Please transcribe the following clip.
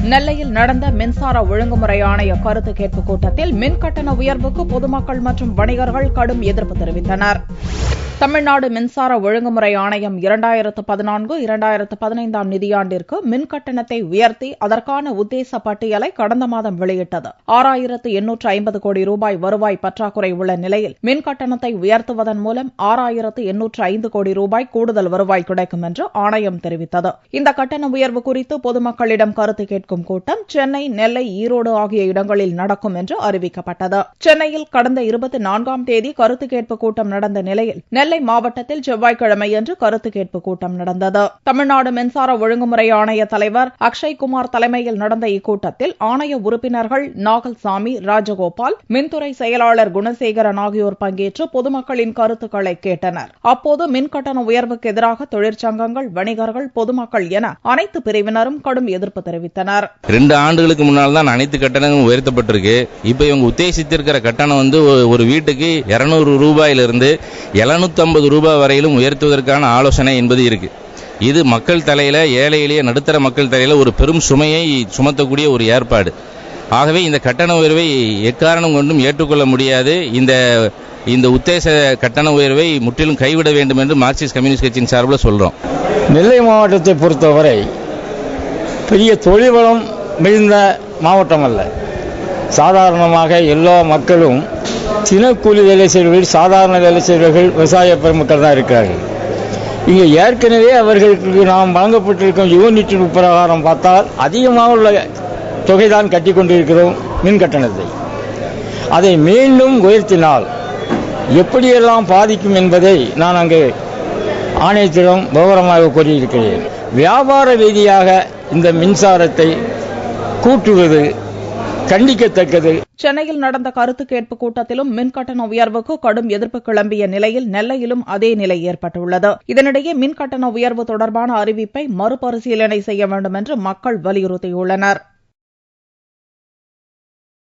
நெல்லையில் நடந்த மின்சார ஒழுங்குமுறை ஆணைய கருத்து கேட்பு கூட்டத்தில் மின் கட்டண உயர்வுக்கு பொதுமக்கள் மற்றும் வணிகர்கள் கடும் எதிர்ப்பு தெரிவித்தனர். தமிழ்நாடு மின்சார ஒழுங்குமுறை ஆணையம் 2014-2015 நிதியாண்டிற்கு மின் கட்டணத்தை உயர்த்தி அதற்கான உத்தேச பட்டியலை கடந்த மாதம் வெளியிட்டது. 6850 கோடி ரூபாய் வருவாய் பற்றாக்குறை உள்ள நிலையில் மின் கட்டணத்தை உயர்த்துவதன் மூலம் 6805 கோடி ரூபாய் கூடுதல் வருவாய் கிடைக்கும் என்று ஆணையம் தெரிவித்தது. இந்த கட்டண உயர்வு குறித்து பொதுமக்களிடம் கருத்து கேட்கும் கூட்டம் சென்னை, நெல்லை, ஈரோடு ஆகிய இடங்களில் நடக்கும் என்று அறிவிக்கப்பட்டது. சென்னையில் கடந்த 24ஆம் தேதி கருத்து கேட்பு கூட்டம் நடந்த நிலையில் நெல்லை மாவட்டத்தில் செவ்வாய்க்கிழமையன்று கருத்து கேட்பு கூட்டம் நடந்தது. தமிழ்நாடு மின்சார ஒழுங்குமுறை ஆணைய தலைவர் அக்ஷய்குமார் தலைமையில் நடந்த இக்கூட்டத்தில் ஆணைய உறுப்பினர்கள் நாகல்சாமி, ராஜகோபால், மின்துறை செயலாளர் குணசேகரன் ஆகியோர் பங்கேற்று பொதுமக்களின் கருத்துக்களை கேட்டனர். அப்போது மின் கட்டண உயர்வுக்கு எதிராக தொழிற்சங்கங்கள், வணிகர்கள், பொதுமக்கள் என அனைத்து பிரிவினரும் கடும் எதிர்ப்பு தெரிவித்தனர். 2 ஆண்டுகளுக்கு முன்னால் தான் அனைத்து கட்டணங்களும் உயர்த்தப்பட்டிருக்கு. இப்ப இவங்க உத்தேசித்திருக்கிற கட்டணம் ஒரு வீட்டுக்கு 200 ரூபாயிலிருந்து 750 ரூபாய் வரையிலும் உயர்த்துவதற்கான ஆலோசனை என்பது இருக்கு. இது மக்கள் தலையில, ஏழை எளிய நடுத்தர மக்கள் தலையில ஒரு பெரும் சுமையை சுமத்தக்கூடிய ஒரு ஏற்பாடு. ஆகவே இந்த கட்டண உயர்வை எக்காரணம் கொண்டும் ஏற்றுக்கொள்ள முடியாது. இந்த உத்தேச கட்டண உயர்வை முற்றிலும் கைவிட வேண்டும் என்று மார்க்சிஸ்ட் கம்யூனிஸ்ட் கட்சியின் சார்பில் சொல்றோம். நெல்லை மாவட்டத்தை பொறுத்தவரை பெரிய தொழில் வளம் மிகுந்த மாவட்டம் அல்ல. சாதாரணமாக எல்லா மக்களும் தினக்கூலி வேலை செய்வர்கள், சாதாரண வேலை செய்வர்கள், விவசாய பெருமக்கள் தான் இருக்கிறார்கள். இங்கே ஏற்கனவே அவர்களுக்கு நாம் வழங்கப்பட்டிருக்கும் யூனிட் பிரகாரம் பார்த்தால் அதிகமாக உள்ள தொகைதான் கட்டி கொண்டிருக்கிறோம் மின் கட்டணத்தை. அதை மீண்டும் உயர்த்தினால் எப்படியெல்லாம் பாதிக்கும் என்பதை நான் அங்கு ஆணையத்திடம் விவரமாக கூறியிருக்கிறேன். வியாபார ரீதியாக இந்த மின்சாரத்தை கூட்டுவது கண்டிக்கத்தக்கது. சென்னையில் நடந்த கருத்து கேட்பு கூட்டத்திலும் மின் கட்டண உயர்வுக்கு கடும் எதிர்ப்பு கிளம்பிய நிலையில் நெல்லையிலும் அதே நிலை ஏற்பட்டுள்ளது. இதனிடையே மின் கட்டண உயர்வு தொடர்பான அறிவிப்பை மறுபரிசீலனை செய்ய வேண்டும் என்று மக்கள் வலியுறுத்தியுள்ளனர்.